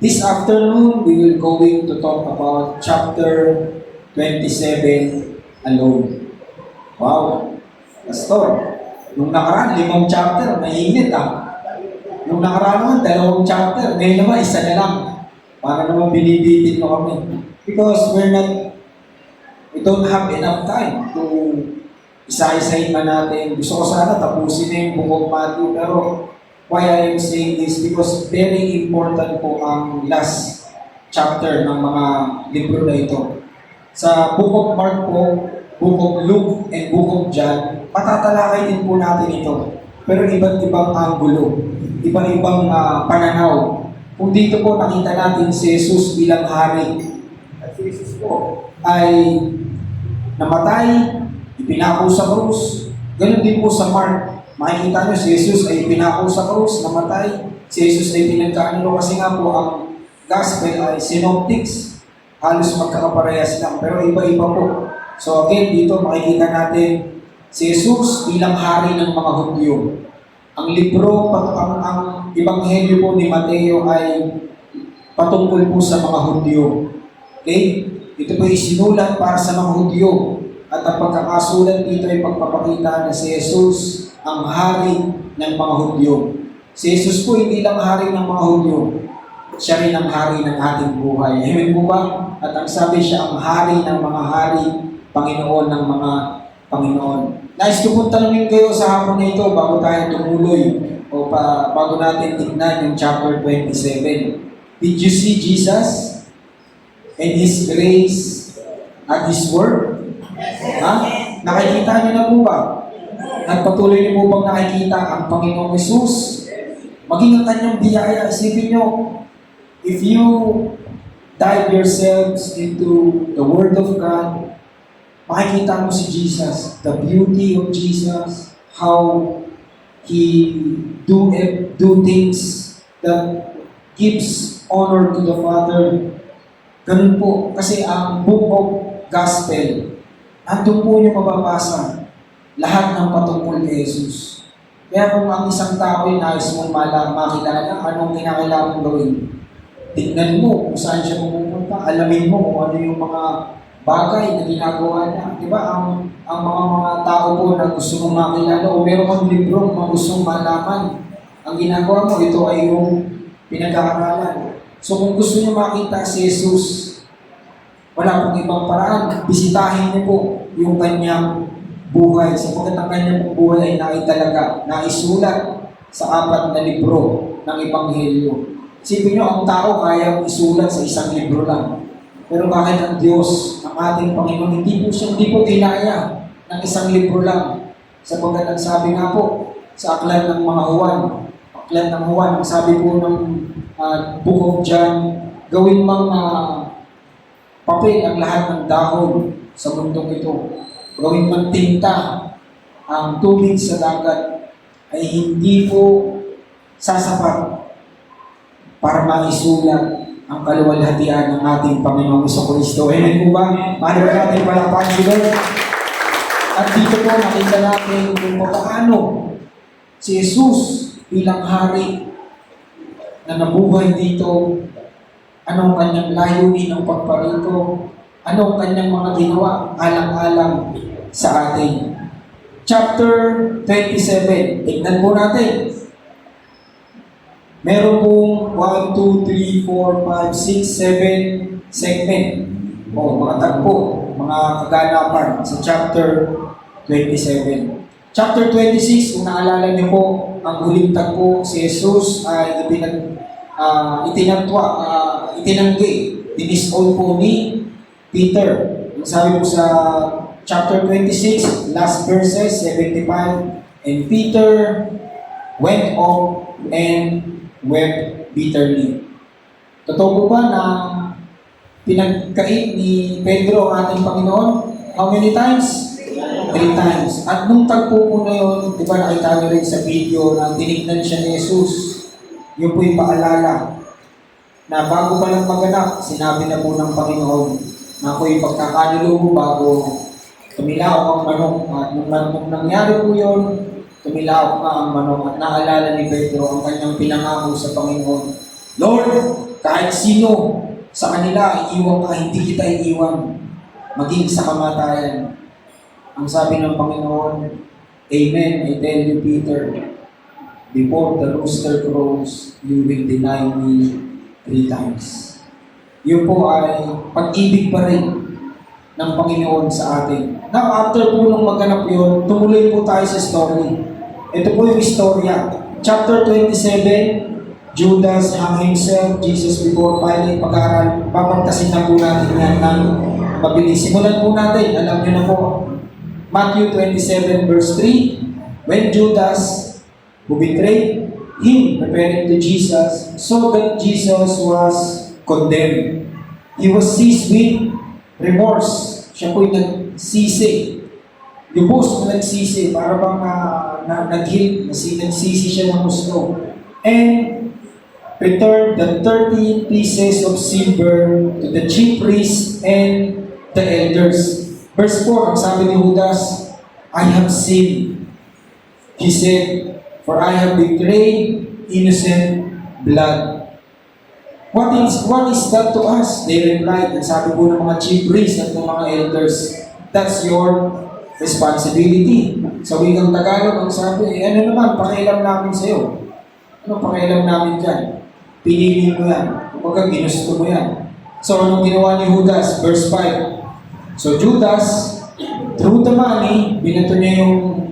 This afternoon, we will going to talk about chapter 27 alone. Wow! Pastor, nung nakaraan, 5 chapter, mainit ah. Nung nakaraan naman, 2 chapter, ngayon naman, 1 na lang. Para naman binibitin mo kami. Because we don't have enough time to isa-isahin pa natin. Gusto ko sana tapusin na yung Book of Matthew, pero why I am saying this? Because very important po ang last chapter ng mga libro na ito. Sa Book of Mark po, Book of Luke, and Book of John, patatalakay din po natin ito. Pero iba't ibang anggulo, ibang pananaw. Kung dito po nakita natin si Jesus bilang hari, at si Jesus po ay namatay, ipinako sa krus. Ganun din po sa Mark. Makikita nyo, si Jesus ay pinako sa krus, namatay. Si Jesus ay pinagkaanilo kasi nga po ang gospel ay synoptics. Halos magkakaparehas lang, pero iba-iba po. So again, dito makikita natin si Jesus bilang hari ng mga Hudyo. Ang libro, ang ebanghelyo po ni Mateo ay patungkol po sa mga Hudyo. Okay? Ito po ay sinulat para sa mga Hudyo. At ang pagkakasulat dito ay pagpapakita na si Jesus ang hari ng mga Hudyo. Si Jesus po hindi lang hari ng mga Hudyo, siya rin ang hari ng ating buhay. Amen po ba? At ang sabi siya ang hari ng mga hari, Panginoon ng mga Panginoon. Nais ko pong tanungin kayo sa hapon na ito bago tayo tumuloy o bago natin tignan yung chapter 27. Did you see Jesus and His grace at His word? Ha? Nakikita niyo na po ba? At patuloy niyo po bang nakikita ang Panginoong Jesus? Maging ang kanyang biyaya. Isipin niyo, if you dive yourselves into the Word of God, makikita mo si Jesus, the beauty of Jesus, how He do things that gives honor to the Father. Ganun po, kasi ang book of gospel, andun po yung mababasa lahat ng patungkol kay Jesus. Kaya kung ang isang tao ay nais mong makilala, anong kinakailangan gawin? Tignan mo kung saan siya pupunta, alamin mo kung ano yung mga bagay na ginagawa niya. Diba? Ang mga tao po na gusto mong makilala o meron kang libro na gusto mong malaman, ang ginagawa mo, ito ay yung pinag-aaralan. So kung gusto niyo makita si Jesus, wala pong ibang paraan. Bisitahin niyo po yung kanyang buhay. Sapagkat ang kanyang buhay ay naitalaga, naisulat sa 4 na libro ng Ebanghelyo. Isipin niyo, ang tao kaya isulat sa isang libro lang. Pero bakit ang Diyos, ang ating Panginoon, hindi po kinaya ng isang libro lang. Sapagkat ang sabi nga po sa aklat ng mga Juan, ang sabi po ng Book of John, gawin mang papel ang lahat ng dahon sa mundong ito. Gawin mang tinta ang tubig sa dagat ay hindi po sasapat para maisulat ang kaluwalhatian ng ating Panginoong Kristo. Amen po ba? Paano ba natin palakpakan si Lord? At dito po nakita natin kung paano si Jesus bilang hari na nabuhay dito, anong kanyang layunin ng pagparito, anong kanyang mga ginawa, alang-alang sa atin. Chapter 27, tignan po natin. Meron pong 1, 2, 3, 4, 5, 6, 7 segment o mga tagpo, mga kaganapan sa chapter 27. Chapter 26, kung naalala niyo po, ang huling tagpo, si Jesus ay itinanggi, dinisown po ni Peter. Yung sabi po sa chapter 26, last verses, 75, and Peter went off and wept bitterly. Totoo po ba na pinagkait ni Pedro ang ating Panginoon? How many times? 3 times. At nung tagpo po na yun, di ba nakita nyo rin sa video na tinignan siya ni Jesus, yun po yung paalala na bago pa lang maganap, sinabi na po ng Panginoon na ako'y pagkakanulo mo bago tumilaw ang manok. At nung nangyari po yun, tumilaw nga ang manok at naalala ni Pedro ang kanyang pinangako sa Panginoon. Lord, Kahit sino sa kanila, iiwan ka, hindi kita iiwan. Maging sa kamatayan. Ang sabi ng Panginoon, Amen, I tell you, Peter, before the rooster crows, you will deny me 3 times. Yun po ay pag-ibig pa rin ng Panginoon sa atin. Now, after po nung magganap yun, tumuloy po tayo sa story. Ito po yung istorya. Chapter 27, Judas hung himself, Jesus before Pilate, pag-aaral. Papagtasin na po natin yan ng mabilis. Simulan po natin, alam niyo na po. Matthew 27 verse 3, when Judas, who betrayed him, referring to Jesus, saw that Jesus was condemned. He was seized with remorse. Siya po'y nagsisi. Lubos na nagsisi, para bang nagsisi siya ng gusto. And returned the 30 pieces of silver to the chief priests and the elders. Verse 4, ang sabi ni Judas, I have sinned. He said, for I have betrayed innocent blood. What is that to us? They replied, ang sabi po ng mga chief priests at ng mga elders, that's your responsibility. Sa wikang Tagalog, ang sabi, ano naman, pakialam namin sa'yo. Ano pakialam namin dyan? Pinili mo yan. Kumbaga, ginusto mo yan. So, anong ginawa ni Judas? Verse 5. So, Judas, through the money, binato niya yung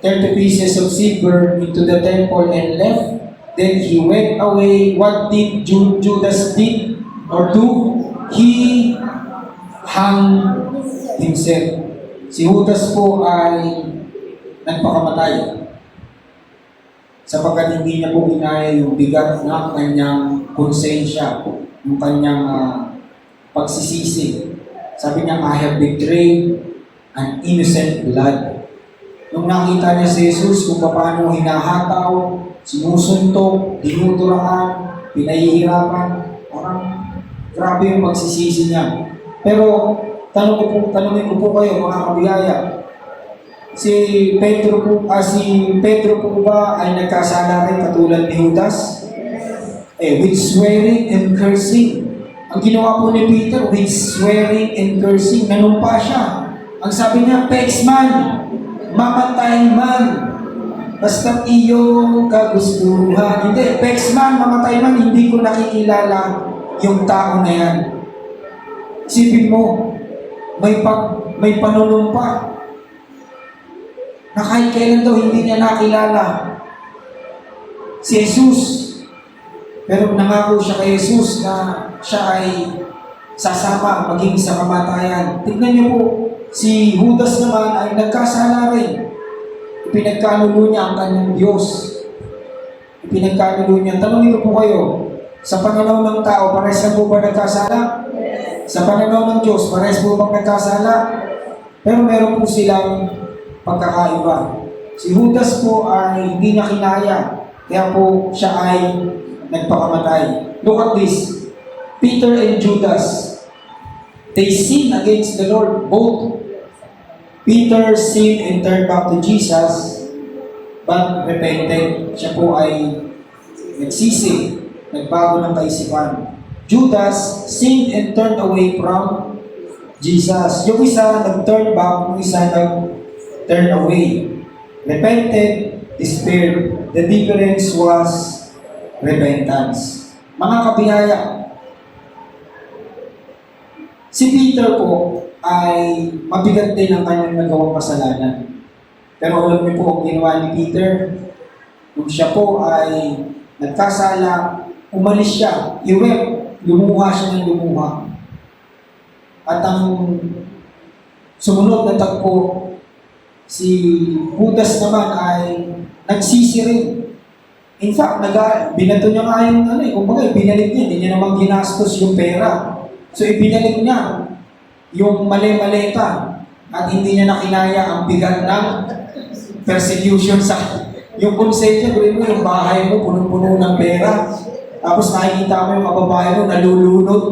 30 pieces of silver into the temple and left. Then he went away. What did Judas did or do? He hung himself. Si Judas po ay nagpakamatay. Sapagkat hindi niya po inaya yung bigat ng kanyang konsensya, yung kanyang pagsisisi. Sabi niya, I have betrayed an innocent blood. Nung nakita niya si Jesus kung paano hinahataw, sinusuntok, dinuduraan, pinahihirapan, parang grabe yung pagsisisi niya. Pero tanungin ko po kayo mga kabiyaya, si Pedro po ba ay nagkasala rin katulad ni Judas? With swearing and cursing. Ang ginawa po ni Peter, with swearing and cursing, nanumpa siya. Ang sabi niya, Pex man, mamatay man, basta iyong kagustuhan. Hindi, Pex man, mamatay man, hindi ko nakikilala yung tao na yan. Isipin mo, may panunumpa na kahit kailan daw hindi niya nakilala si Jesus. Pero nangako siya kay Jesus na siya ay sasama maging sa kamatayan. Tignan niyo po, si Judas naman ay nagkasala rin. Ipinagkanulo niya ang kanyang Diyos. Ipinagkanulo niya. Tanongin ko po kayo, sa pananaw ng tao, pares na po ba nagkasala? Sa pananaw ng Diyos, pares po bang nagkasala? Pero meron po silang pagkakaiba. Si Judas po ay hindi niya kinaya, kaya po siya ay nagpakamatay. Look at this. Peter and Judas, they sinned against the Lord. Both. Peter sinned and turned back to Jesus, but repented. Siya po ay nagsisi, nagbago ng kaisipan. Judas sinned and turned away from Jesus. Yung isa nag-turn back, yung isa nag-turn away. Repented, despaired. The difference was repentance. Mga kabihaya, si Peter po ay mabigat din ang kanyang nagawang kasalanan. Pero alam niyo po ang ginawa ni Peter, nung siya po ay nagkasala, umalis siya, lumuha siya ng lumuha. At ang sumunod na tagpo, si Judas naman ay nagsisi rin. In fact, binato niya nga yung kumbaga, binalik niya, hindi niya naman ginastos yung pera. So, ibinalik niya yung mali-maleta at hindi niya nakinaya ang bigat ng persecution sa yung konsensya, yung bahay mo, punong-puno ng pera. Tapos nakikita mo yung kababae mo, nalulunod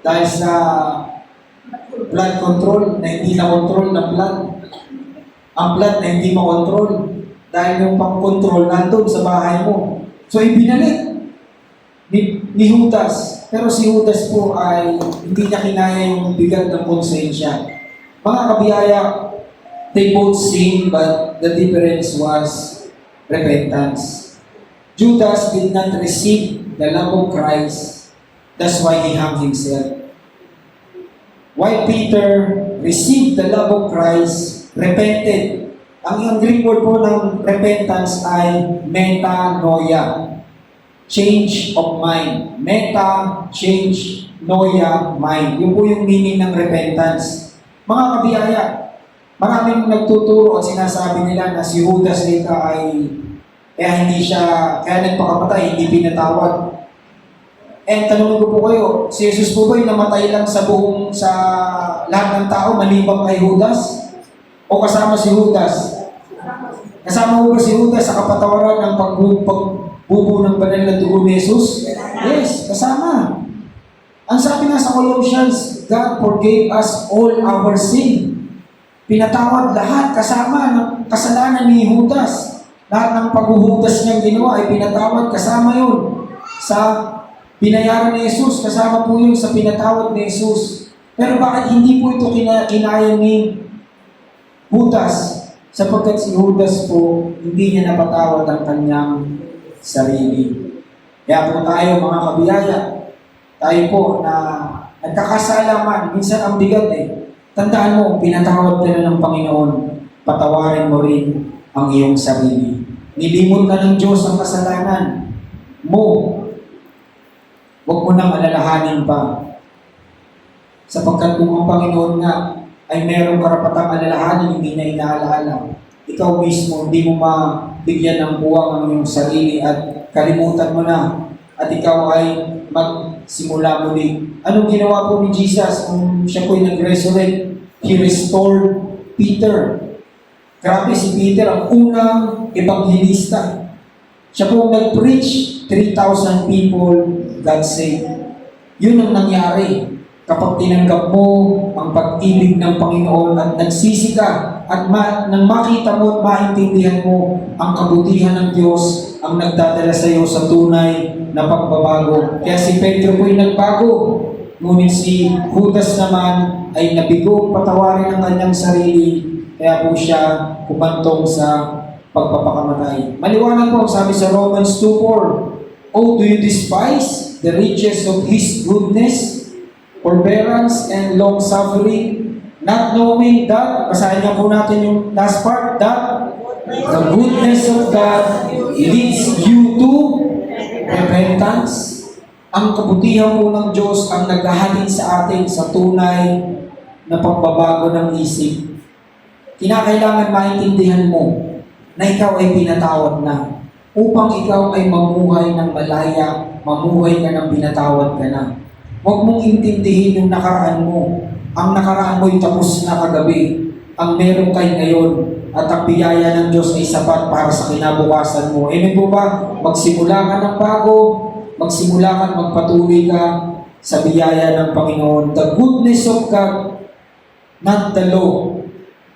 dahil sa blood control na hindi na-control ng blood. Ang blood na hindi ma-control dahil yung pang-control nandun sa bahay mo. So, ibinalik. ni Judas. Pero si Judas po ay hindi niya kinaya yung bigat ng konsensya. Mga kabiyaya, they both sinned, but the difference was repentance. Judas did not receive the love of Christ. That's why he hung himself. While Peter received the love of Christ, repented. Ang Greek word po ng repentance ay metanoia. Change of mind. Meta, change, noia, mind. Yun po yung meaning ng repentance. Mga kabiyaya, maraming nagtuturo at sinasabi nila na si Judas dito ay kaya nagpakamatay, hindi pinatawad. And tanongin ko po kayo, si Jesus po ba yung namatay lang sa lahat ng tao maliban kay Judas? O kasama si Judas? Kasama po ba si Judas sa kapatawaran ng pagbubo ng banal na dugo ni Jesus? Yes, kasama. Ang sabi nga sa Colossians, God forgave us all our sin. Pinatawad lahat, kasama ng kasalanan ni Judas. Lahat ng paghuhudas niyang ginawa ay pinatawad, kasama yun sa binayaran ni Jesus, kasama po yun sa pinatawad ni Jesus. Pero bakit hindi po ito kinaya ni Judas? Sapagkat si Judas po, hindi niya napatawad ang kanyang sarili. Kaya po tayo mga kabiyaya, tayo po na nagkakasalaman, minsan ang bigat Tandaan mo, pinatawad ka na ng Panginoon, patawarin mo rin ang iyong sarili. Nilimot na ng Diyos ang kasalanan mo. Huwag mo nang alalahanin pa. Sapagkat kung ang Panginoon nga ay merong karapatang alalahanin, hindi na inaalala. Ikaw mismo, hindi mo mabigyan ng buwang ang iyong sarili at kalimutan mo na. At ikaw ay magsimula muli. Anong ginawa po ni Jesus kung siya po'y nag-resurrect? He restored Peter. Grabe si Peter, ang unang ebanghelista. Siya po nag-preach, 3,000 people got saved. Yun ang nangyari. Kapag tinanggap mo ang pag-ibig ng Panginoon at nagsisi ka at nang makita mo at maintindihan mo ang kabutihan ng Diyos ang nagdadala sa iyo sa tunay na pagbabago. Kaya si Pedro po'y nagbago. Ngunit si Judas naman ay nabigo patawarin ang kanyang sarili. Kaya po siya kumantong sa pagpapakamatay. Maliwanag po, sabi sa Romans 2:4, "Oh, do you despise the riches of His goodness, forbearance, and long-suffering, not knowing that," basahin nga po natin yung last part, "that the goodness of God leads you to repentance." Ang kabutihan po ng Diyos ang naghahalin sa atin sa tunay na pagbabago ng isip. Kinakailangan maintindihan mo na ikaw ay pinatawad na upang ikaw ay mamuhay ng malaya, mamuhay ka ng pinatawad ka na. Huwag mong intindihin yung nakaraan mo. Ang nakaraan mo ay tapos na kagabi. Ang meron kay ngayon at ang biyaya ng Diyos ay sapat para sa kinabukasan mo. Amen po ba? Magsimula ka ng bago, magsimula ka, magpatuloy ka sa biyaya ng Panginoon. The goodness of God, not the law,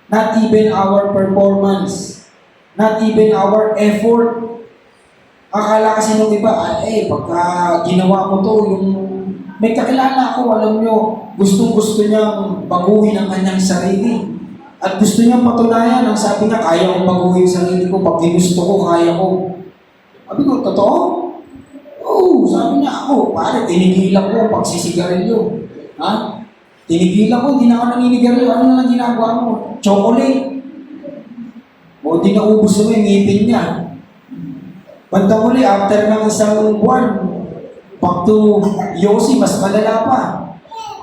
not even our performance, not even our effort. Akala kasi nung iba, pagka ginawa mo to, yung may kakilala ako, alam nyo, gustong-gusto niyang baguhin ang kanyang sarili. At gusto niyang patunayan, ang sabi niya, kaya kong baguhin yung sarili ko, pag ginusto ko, kaya ko. Sabi ko, totoo? Oo, sabi niya ako, pare, tinigilan ko pagsisigarilyo. Ha? Tinigilan ko, hindi na ako naninigarilyo. Ano na lang ginagawa mo? Chocolate. O di naubos mo yung ngipin niya. Banda muli, after ng isang buwan, back to Yossi, mas malala pa.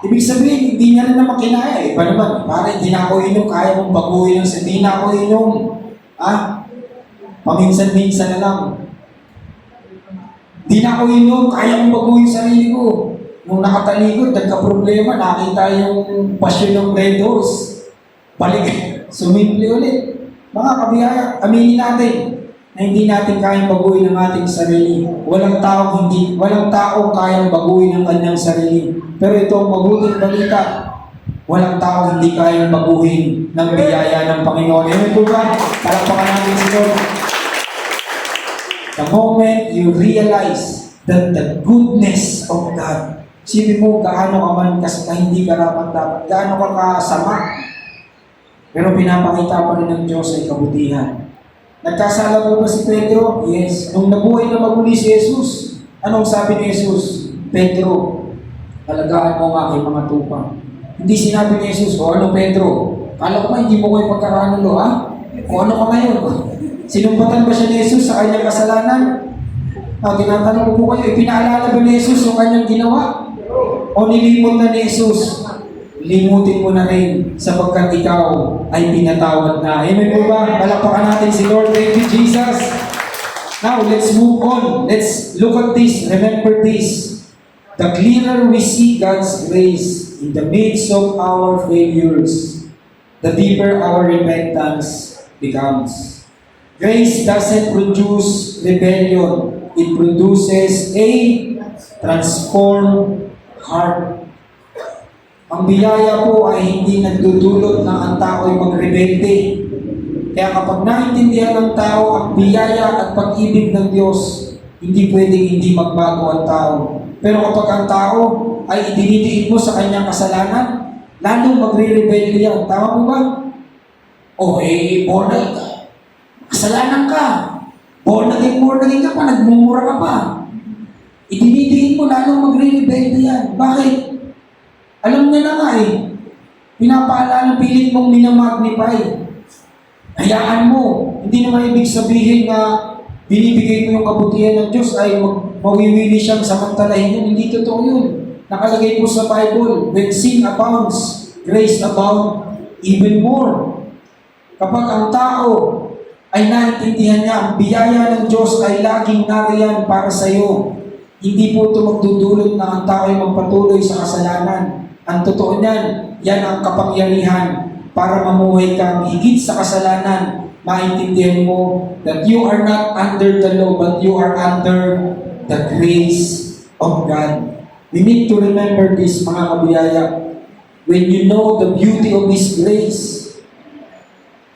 Ibig sabihin, hindi niya na naman kinaya Iba naman, pare, hindi na ako inom, kaya mong baguhin yung hindi na ako inom. Ha? Paminsan-minsan na lang. Hindi na ako inom, kaya mong baguhin yung sarili ko. Nung nakatalikod, nagka-problema, nakita yung pasyon ng Red Horse. Balik, sumimple ulit. Mga kabiyaya, aminin natin na hindi natin kayang baguhin ang ating sarili. Walang taong kayang baguhin ang kanyang sarili. Pero ito ang mabuting balita. Walang taong hindi kayang baguhin ng biyaya ng Panginoon. Amen po ba? Palakpakan natin si Lord. The moment you realize the goodness of God. Sipin mo, gaano ka man hindi karapat-dapat, gaano ka kasama, pero pinapakita pa rin ng Diyos ay kabutihan. Nagkasala po ba si Pedro? Yes. Nung nabuhay na maguli si Jesus, anong sabi ni Jesus? Pedro, alagaan mo ang aking mga tupa. Hindi sinabi ni Jesus, o ano Pedro? Kala ko ba hindi mo ko ipagkakanulo, ha? O ano ka ngayon? Sinumpatan ba siya ni Jesus sa kanyang kasalanan? Tinatanong ko po kayo, ipinaalala ba ni Jesus yung kanyang ginawa? O nilimot na ni Jesus? Limutin mo na rin sapagkat ikaw ay pinatawad na. Amen po ba? Palakpakan natin si Lord. Thank you, Jesus. Now, let's move on. Let's look at this. Remember this. The clearer we see God's grace in the midst of our failures, the deeper our repentance becomes. Grace doesn't produce rebellion. It produces a transformed heart. Ang biyaya po ay hindi nagdudulot na ang tao ay magrebelde. Kaya kapag naintindihan ng tao ang biyaya at pag-ibig ng Diyos, hindi pwedeng hindi magbago ang tao. Pero kapag ang tao ay idinidiin mo sa kanyang kasalanan, lalong magre-rebelde yan. Tama po ba? Born again ka. Kasalanan ka. Born again ka pa, nagmumura ka pa. Idinidiin mo, lalong magre-rebelde yan. Bakit? Alam niya na nga pinapaalala, pilit mong minamagnify. Hayaan mo. Hindi naman ibig sabihin na binibigay mo yung kabutihan ng Diyos ay mawiwili siyang samantalahin yun. Hindi totoo yun. Nakalagay po sa Bible, when sin abounds, grace abound even more. Kapag ang tao ay naintindihan niya, ang biyaya ng Diyos ay laging nariyan para sa iyo. Hindi po ito magdudulot na ang tao ay magpatuloy sa kasalanan. Ang totoo niyan, yan ang kapangyarihan para mamuhay kang higit sa kasalanan. Maintindihan mo that you are not under the law, but you are under the grace of God. We need to remember this, mga kabiyaya. When you know the beauty of His grace,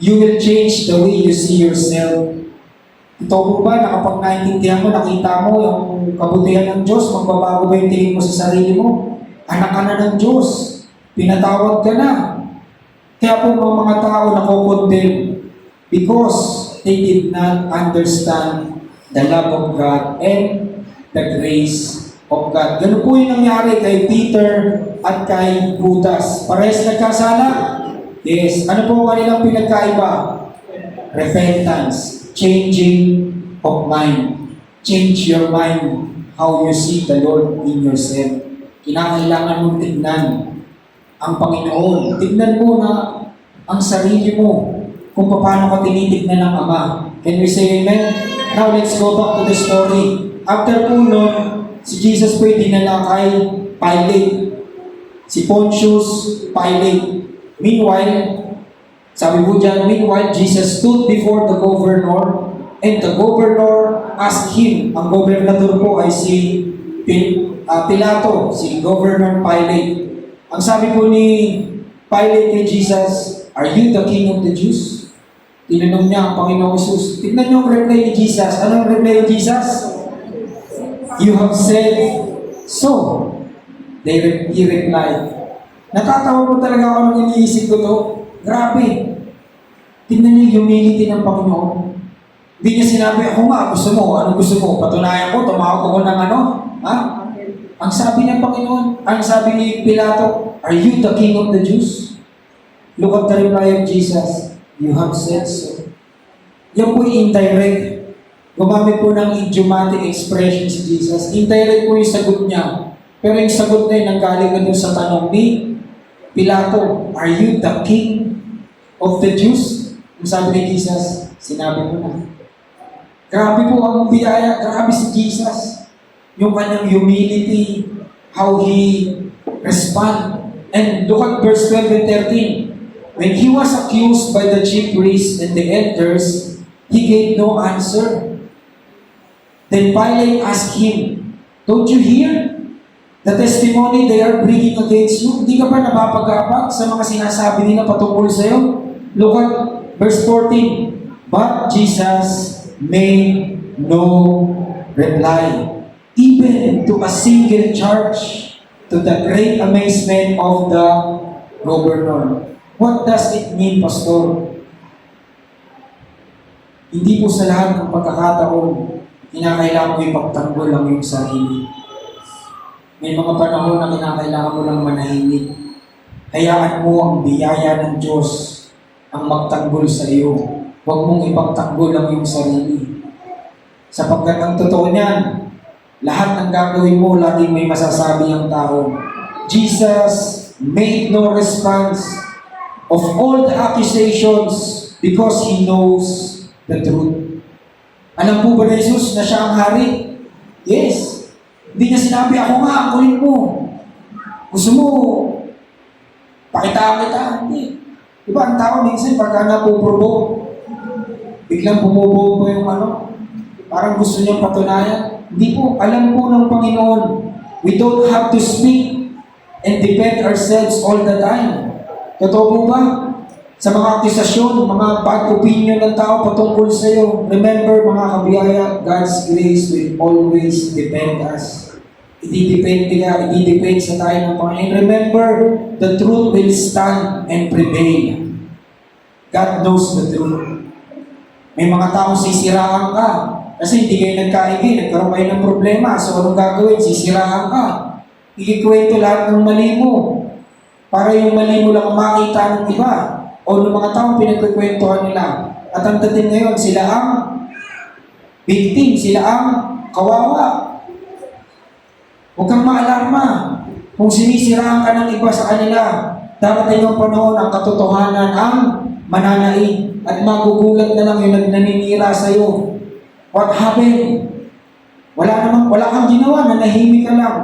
you will change the way you see yourself. Ito po ba na kapag naintindihan mo, nakita mo yung kabutihan ng Diyos, magbabago ba yung tingin mo sa sarili mo? Anak ka na ng Diyos. Pinatawad ka na. Kaya po mga tao nakukondem because they did not understand the love of God and the grace of God. Ganun po yung nangyari kay Peter at kay Judas. Parehas nagkasala? Yes. Ano po kanilang pinagkaiba? Repentance. Changing of mind. Change your mind how you see the Lord in yourself. Kinakailangan mong tignan ang Panginoon. Tignan mo na ang sarili mo kung paano ka tinitignan ng Ama. Can we say amen? Now let's go back to the story. After po nun, si Jesus po dinala kay Pilate. Si Pontius Pilate. Meanwhile, sabi po dyan, meanwhile, Jesus stood before the governor and the governor asked him, ang gobernador po ay si Pilato, si Governor Pilate. Ang sabi po ni Pilate kay Jesus, "Are you the King of the Jews?" Tinanong niya ang Panginoong Jesus. Tignan niyo ang reply ni Jesus. Ano ang reply ni Jesus? "You have said so." He replied. Natatawa po talaga ako nung iniisip ko to. Grabe. Tignan niyo yung humility ng Panginoon. Hindi niya sinabi, ako nga, gusto mo. Anong gusto mo? Patunayan ko, tumawag ako ng ano? Ha? Ang sabi ng Panginoon, ang sabi ni Pilato, "Are you the King of the Jews?" Look at the reply of Jesus. "You have said so." Yan po yung indirect. Gumamit po ng idiomatic expression si Jesus. Indirect po yung sagot niya. Pero yung sagot na yun, nanggaling na doon sa tanong ni Pilato, "Are you the King of the Jews?" Ang sabi ni Jesus, sinabi mo na. Grabe po ang biyaya, grabe si Jesus. Yung kanyang humility, how He respond. And look at verse 12 and 13. When He was accused by the chief priests and the elders, He gave no answer. Then Pilate asked Him, "Don't you hear the testimony they are bringing against you?" Hindi ka ba napapagapag sa mga sinasabi nila patungkol sa'yo? Look at verse 14. But Jesus made no reply. Even given to a single charge, to the great amazement of the governor. What does it mean, Pastor? Hindi po sa lahat ng pagkakataon, kinakailangan mo ipagtanggol ang iyong sarili. May mga panahon na kinakailangan mo lang manahimik. Hayaan mo ang biyaya ng Diyos ang magtanggol sa iyo. Huwag mong ipagtanggol ang iyong sarili. Sapagkat ang totoo niyan, lahat ng gagawin mo, laging may masasabi ang tao. Jesus made no response of all the accusations because He knows the truth. Alam po ba ni Jesus na siya ang hari? Yes. Hindi niya sinabi, ako nga, ang kulit mo. Gusto mo, pakita kita. Hindi. Diba, ang tao minsan, pagka napuprovoke, biglang bumubuo po yung parang gusto niyang patunayan. Hindi po, alam po ng Panginoon, we don't have to speak and defend ourselves all the time. Totoo po ba? Sa mga akusasyon, mga bad opinion ng tao patungkol sa iyo, remember mga kabiyaya, God's grace will always defend us. Ididepend sa tayo ng Panginoon. Remember, the truth will stand and prevail. God knows the truth. May mga taong sisiraan ka kasi hindi kayo nagkaibig, nagkaroon kayo ng problema. So anong gagawin? Sisiraan ka. Ikikwento lahat ng mali mo para yung mali mo lang makita ng iba o ng mga taong pinagkukwentuhan nila. At ang dating ngayon, sila ang victim, sila ang kawawa. Huwag kang maalarma. Kung sinisiraan ka ng iba sa kanila, darating ang panahon ang katotohanan ang mananaig at magugulat na lang yung naninira sa iyo. What happened? Wala kang ginawa, nanahimik ka lang.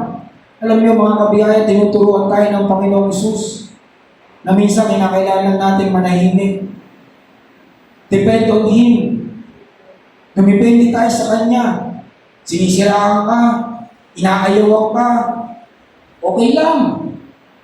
Alam niyo mga kabiyaya, tinuturuan tayo ng Panginoong Hesus na minsan kinakailangan natin manahimik. Depend on Him. Dumipende tayo sa Kanya. Sinisiraan ka, inaayawan ka, okay lang.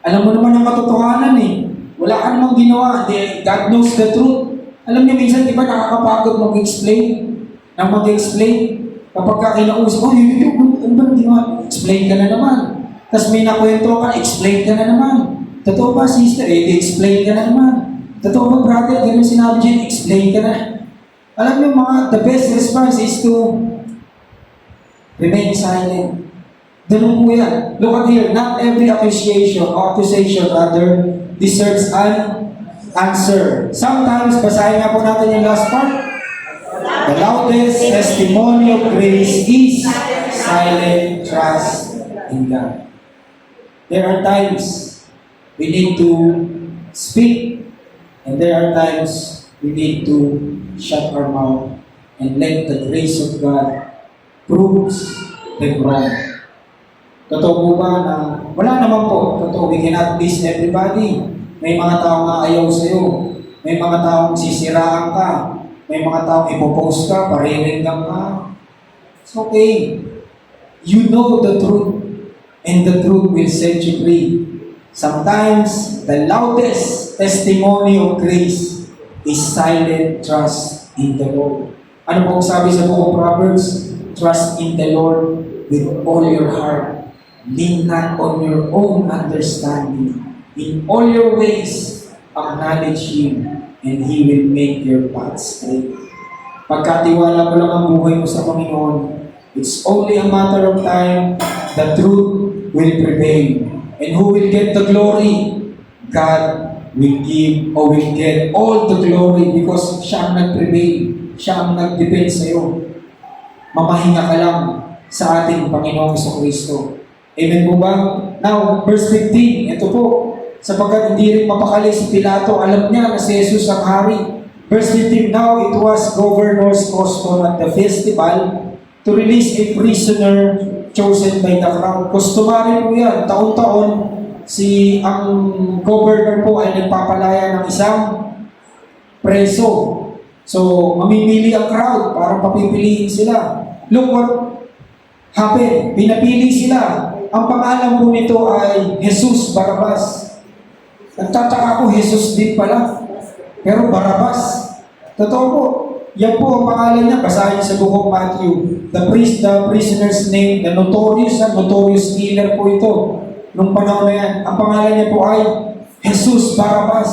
Alam mo naman ang katotohanan eh. Wala ka namang ginawa. God knows the truth. Alam niyo minsan, di ba nakakapagod mag-explain? Nang mag-explain, kapag ka kinausap, ano ba ginawa? Explain ka na naman. Tapos may nakwento ka, explain ka na naman. Totoo ba, sister? Explain ka na naman. Totoo ba, brother? Ganun sinabi dyan, explain ka na. Alam niyo the best response is to remain silent. Ganun po yan. Look at here, not every accusation deserves an answer. Sometimes, basahin nga po natin yung last part. The loudest testimony of grace is silent trust in God. There are times we need to speak, and there are times we need to shut our mouth and let the grace of God proves them wrong. Totoo po ba na wala naman po, totoo, we cannot please everybody. May mga taong ayaw sa'yo, may mga taong sisiraan ka, may mga taong ipopost ka, pariringgan ka. It's okay. You know the truth, and the truth will set you free. Sometimes, the loudest testimony of grace is silent trust in the Lord. Ano pong sabi sa book of Proverbs? Trust in the Lord with all your heart. Lean not on your own understanding. In all your ways, acknowledge Him, and He will make your path straight. Pagkatiwala mo lang ang buhay mo sa Panginoon, it's only a matter of time, the truth will prevail. And who will get the glory? God will give or will get all the glory because siya ang nag-prevail, siya ang nag-depend sa iyo. Mamahinga ka lang sa ating Panginoong Kristo. Amen po ba? Now, verse 15, ito po, sapagkat hindi rin mapakali si Pilato, alam niya na si Jesus ang hari. Verse 15, now it was governor's custom at the festival to release a prisoner chosen by the crowd. Customary po yan, taon-taon, ang governor po ay nagpapalaya ng isang preso. So, mamimili ang crowd para papipiliin sila. Look what happened. Pinapili sila. Ang pangalan po nito ay Jesus Barabas. Nagtataka ko, Jesus din pala. Pero Barabas. Totoo po. Yan po ang pangalan niya, basahin niyo sa Book of Matthew. The prisoner's name, the notorious killer po ito. Nung panahon na yan, ang pangalan niya po ay Jesus Barabbas.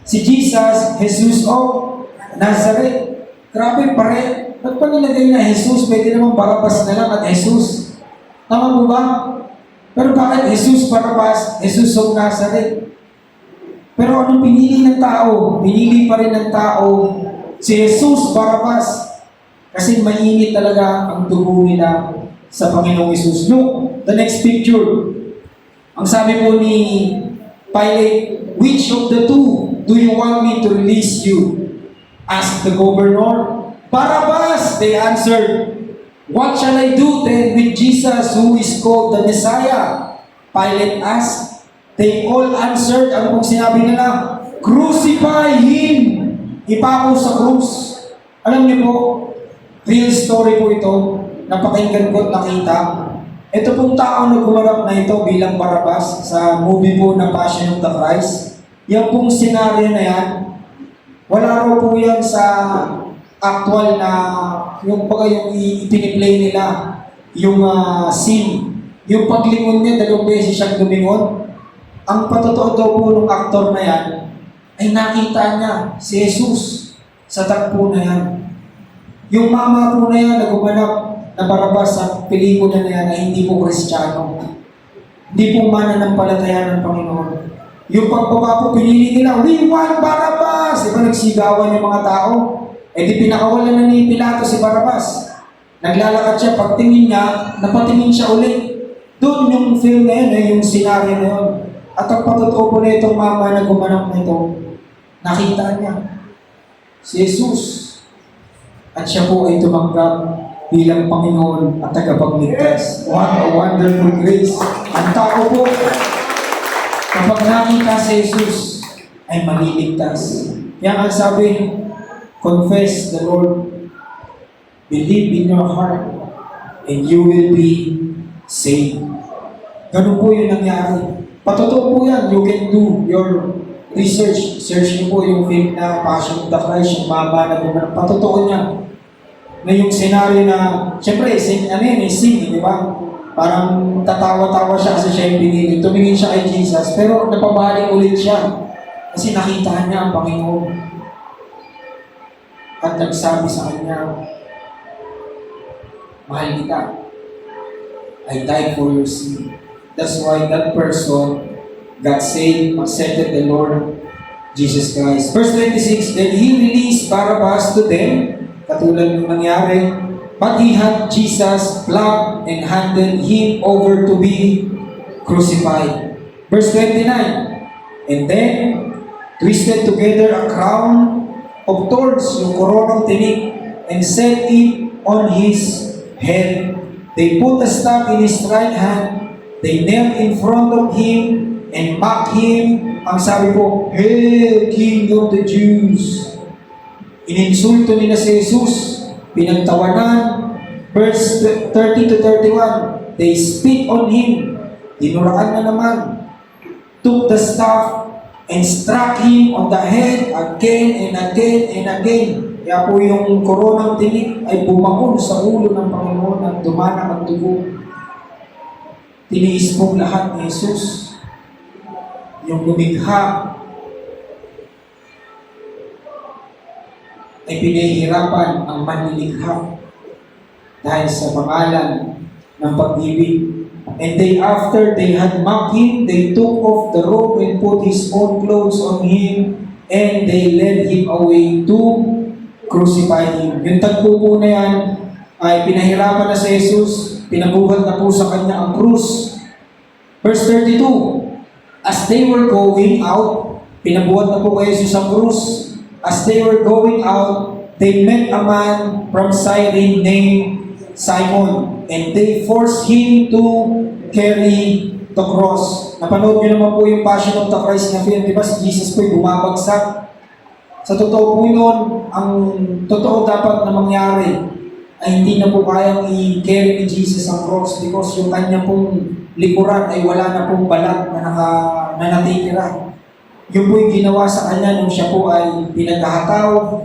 Si Jesus of Nazareth. Grabe, pare. Ba't pa nilagay na Jesus? Pwede naman Barabbas na lang at Jesus. Tama mo ba? Pero bakit Jesus Barabbas, Jesus of Nazareth? Pero anong pinili ng tao? Pinili pa rin ng tao si Jesus Barabbas. Kasi mainit talaga ang dugo nila sa Panginoong Jesus. Look, the next picture. Ang sabi po ni Pilate, which of the two do you want me to release you? Asked the governor. Barabbas, they answered. What shall I do then with Jesus who is called the Messiah? Pilate asked. They all answered, ano pong sinabi nila? Crucify him! Ipako sa krus. Alam niyo po, real story po ito. Napakinggan ko at nakita. Ito pong tao na gumarap na ito bilang Barabbas sa movie po na Passion of the Christ. Yung pong senaryo na yan, wala raw po yan sa actual na yung ipiniplay nila, yung scene. Yung paglingon niya, 2 beses siyang lumingon. Ang patotoo daw po ng aktor na yan, ay nakita niya si Jesus sa tagpo na yan. Yung mama po na yan, nagumanap na Barabbas sa pelikula na yan ay hindi po Kristiyano. Hindi po mananampalataya ng Panginoon. Yung pagbaba po, pinili nila, we want Barabbas! Diba nagsigawan yung mga tao? Eh di pinakawalan na ni Pilato si Barabbas. Naglalakad siya, pagtingin niya, napatingin siya ulit. Doon yung film na yun, yung senaryo na yun. At ang patotoo po na itong mama na gumanap na ito, nakita niya si Jesus. At siya po ay tumanggap bilang Panginoon at tagapagligtas. What a wonderful grace. Ang tao po, kapag nakita si Jesus, ay maliligtas. Kaya ang sabi, confess the Lord, believe in your heart, and you will be saved. Ganun po yung nangyari. Patotoo po yan. You can do your research. Search niyo po yung film na Passion of the Christ, yung mama na gumanap. Patotoo niya. Na yung senaryo na, syempre, scene, di ba? Parang tatawa-tawa siya kasi siya yung pinili. Tumingin siya kay Jesus, pero napabalik ulit siya. Kasi nakita niya ang Panginoon. At nagsabi sa kanya, mahal kita. I died for your sin. That's why that person got saved, accepted the Lord Jesus Christ. Verse 26, then he released Barabbas to them, katulad ng nangyari, but he had Jesus flogged and handed him over to be crucified. Verse 29, and then twisted together a crown of thorns, yung koronang tinik, and set it on his head. They put a staff in his right hand. They knelt in front of him and mocked him. Ang sabi po, Hail, King of the Jews! Ininsulto nila si Jesus, pinagtawanan. Verse 30 to 31, they spit on him. Dinuraan na naman. Took the staff and struck him on the head again and again and again. Kaya po yung koronang tinik ay bumakon sa ulo ng Panginoon at dumana ang dugo. Tiniis pong lahat ni Jesus. Yung lumikha ay pinahihirapan ang manlilikha dahil sa pangalan ng pag-ibig. And after they had mocked him, they took off the robe and put his own clothes on him, and they led him away to crucify him. Yung tagpo po na yan ay pinahirapan na si Jesus, pinabuhat na po sa kanya ang krus. Verse 32, as they were going out, pinabuhat na po kay Jesus ang krus. As they were going out, they met a man from Cyrene named Simon, and they forced him to carry the cross. Napanood niyo naman po yung Passion of the Christ na film, di ba? Si Jesus po ay bumabagsak. Sa totoo po yun, ang totoo dapat na mangyari ay hindi na po kayang i-carry ni Jesus ang cross because yung kanya pong likuran ay wala na pong balat na natitira. Yung po'y ginawa sa kanya nung siya po ay pinagkahataw,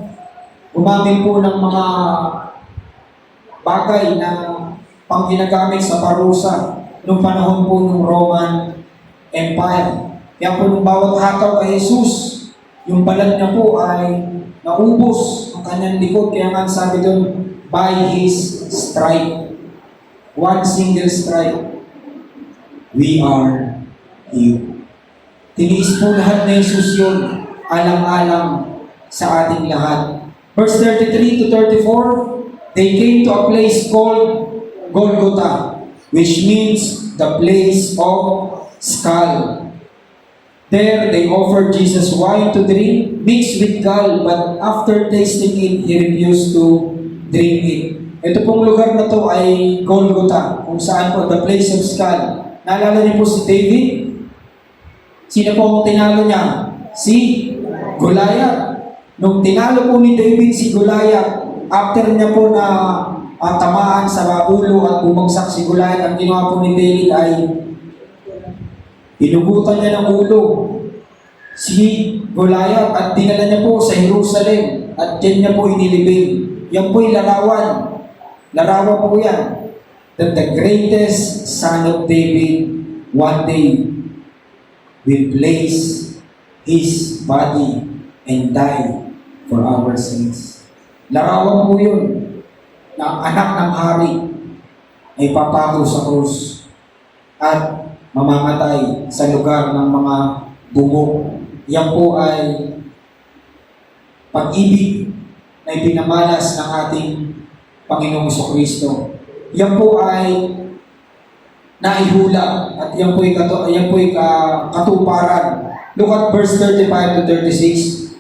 gumamit po ng mga bagay na pang ginagamit sa parusa nung panahon po ng Roman Empire. Kaya po nung bawat hataw kay Jesus, yung balat niya po ay naubos ang kanyang likod. Kaya nga sabi doon, by His stripe, one single stripe, we are healed. Tiniis po lahat na Jesus yun, alang-alang sa ating lahat. Verse 33 to 34, they came to a place called Golgotha, which means the place of skull. There, they offered Jesus wine to drink, mixed with gall, but after tasting it, he refused to drink it. Ito pong lugar na to ay Golgotha, kung saan po, the place of skull. Naalala niyo po si David? Sino po ang tinalo niya? Si Goliath. Nung tinalo po ni David si Goliath, after niya po na tamaan sa ulo at bumagsak si Goliath, ang ginawa po ni David ay pinugutan niya ng ulo si Goliath at dinala niya po sa Jerusalem at diyan niya po inilibing. Yan po yung larawan. Larawan po yan. That the greatest son of David one day will place his body and die for our sins. Larawan po yun na ang anak ng hari ay papako sa krus at mamamatay sa lugar ng mga bumog. Yan po ay pag-ibig na ipinamalas ng ating Panginoong Jesucristo. Yan po ay naihula at yan po ay katuparan. Look at verse 35 to 36.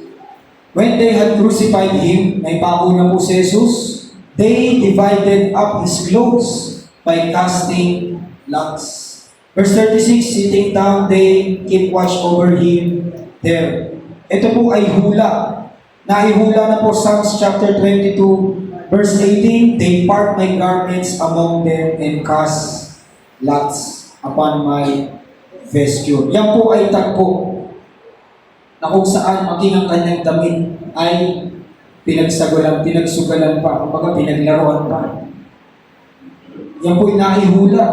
When they had crucified Him, may pako na po si Jesus, they divided up His clothes by casting lots. Verse 36, sitting down, they keep watch over Him there. Ito po ay hula. Naihula na po Psalms chapter 22, verse 18, they part my garments among them and cast lots upon my vesture. Yan po ay tagpo na kung saan maging ang kanyang damit ay pinagsugalan pa, kumbaga pinaglaruan pa. Yan po ay naihula.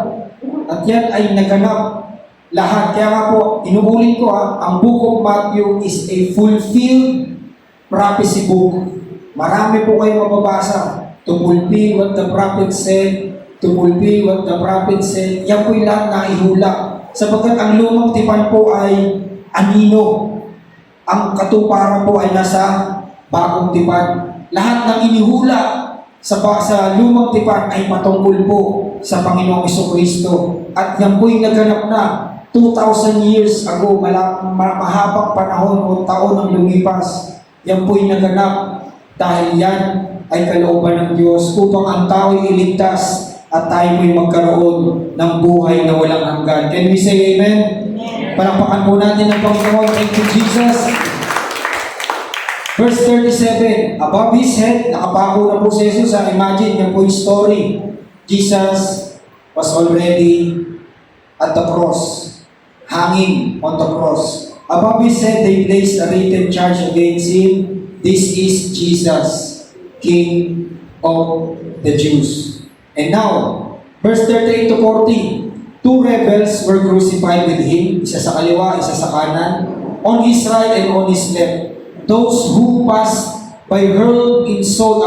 At yan ay naganap lahat. Kaya nga po, inuulit ko ang Book of Matthew is a fulfilled prophecy book. Marami po kayo mababasa to fulfill what the prophet said, to fulfill what the prophet said. Yan po yung lahat naihula. Sapagkat ang lumang tipan po ay anino. Ang katuparan po ay nasa bagong tipan. Lahat ng inihula sa lumang tipan ay patungkol po sa Panginoong Jesucristo. At yan po'y naganap na 2,000 years ago, mahabang panahon o taon ang lumipas. Yan po'y naganap dahil yan ay kalooban ng Diyos upang ang tao'y iligtas at tayo po'y magkaroon ng buhay na walang hanggan. Can we say amen? Amen. Palakpakan po natin ang Panginoon. Thank you, Jesus. Verse 37, above His head, nakapako na po si Jesus. Imagine, yan po yung story. Jesus was already at the cross, hanging on the cross. Above His head, they placed a written charge against Him. This is Jesus, King of the Jews. And now, verse 38 to 40, two rebels were crucified with Him, isa sa kaliwa, isa sa kanan, on His right and on His left. Those who passed by hurled insults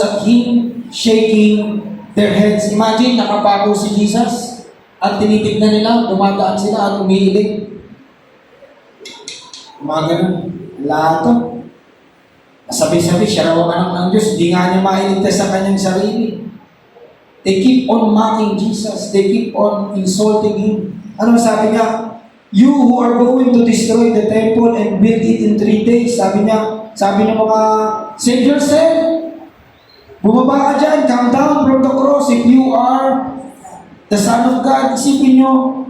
at Him, shaking their heads. Imagine, nakapako si Jesus at tinitignan nila, dumadaan sila at umiilig. Mga ganun. Lahat to. Sabi-sabi, siya raw ang anak ng Diyos. Di nga niya mailigtas sa kanyang sarili. They keep on mocking Jesus. They keep on insulting Him. Ano sabi niya? You who are going to destroy the temple and build it in 3 days. Sabi ng mga, save yourself. Bumaba ka dyan. Come down from the cross if you are the Son of God. Isipin nyo,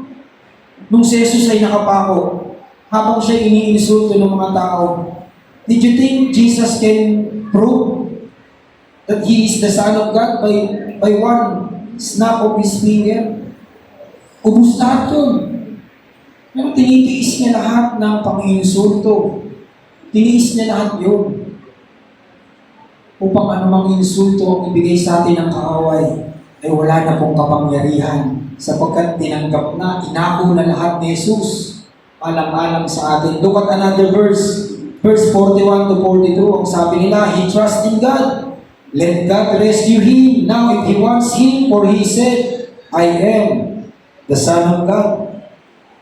nung si Jesus ay nakapako, habang siya iniinsulto ng mga tao, did you think Jesus can prove that He is the Son of God by one snap of His finger? Ubus lahat yun. Pero tinitiis niya lahat ng panginsulto. Tiniis niya lahat yun. Upang anumang insulto ang ibigay sa atin ng kaaway, ay wala na pong kapangyarihan sapagkat tinanggap na, inako na lahat ni Jesus alang-alang sa atin. Look at another verse. Verse 41 to 42, ang sabi nila, he trusts in God. Let God rescue him. Now if he wants him, for he said, I am the Son of God.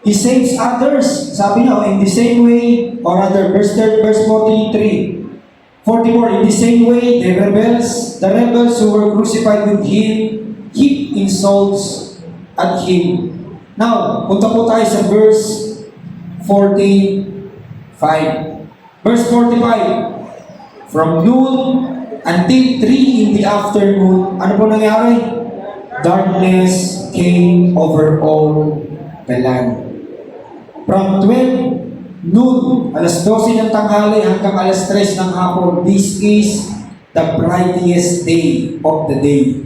He saves others. Sabi na, in the same way, or rather, verse 43, 44, in the same way, the rebels who were crucified with him, heaped insults at him. Now, punta po tayo sa verse 45. Verse 45, from noon until 3 in the afternoon, ano po nangyari? Darkness came over all the land. From 12 noon, alas 12 ng tanghali hanggang alas 3 ng hapon, this is the brightest day of the day.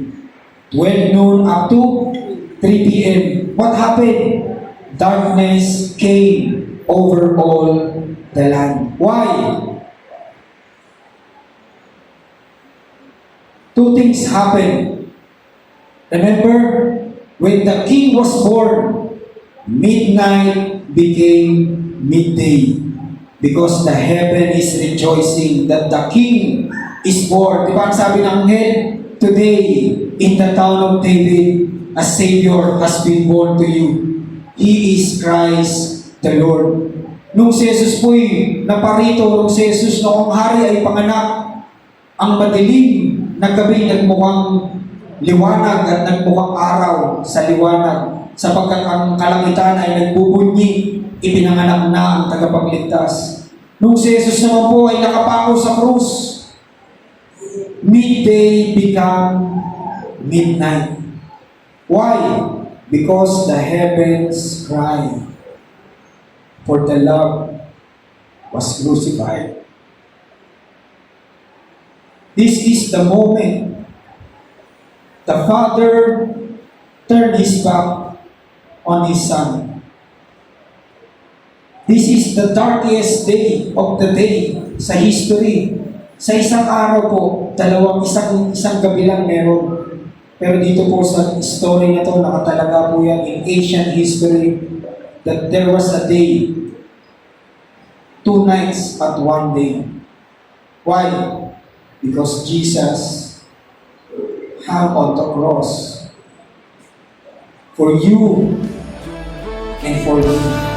12 noon up to 3 p.m. What happened? Darkness came over all the land. Why? Two things happened. Remember, when the king was born, midnight became midday because the heaven is rejoicing that the king is born. Diba ang sabi ng anghel? Today, in the town of David, a Savior has been born to you. He is Christ the Lord. Nung si Jesus po'y naparito, nung si Jesus noong hari ay panganak, ang madilim na gabi nagmukhang liwanag at nagmukhang araw sa liwanag, sapagkat ang kalangitan ay nagbubunyi, ipinanganak na ang tagapagligtas. Nung si Jesus naman po ay nakapako sa krus, midday become midnight. Why? Because the heavens cry, for the Lamb was crucified. This is the moment the Father turned his back on his Son. This is the darkest day of the day sa history. Sa isang araw po, isang gabi lang meron. Pero dito po sa story na to, nakatalaga po yan in ancient history that there was a day, 2 nights at 1 day. Why? Because Jesus hung on the cross for you and for me.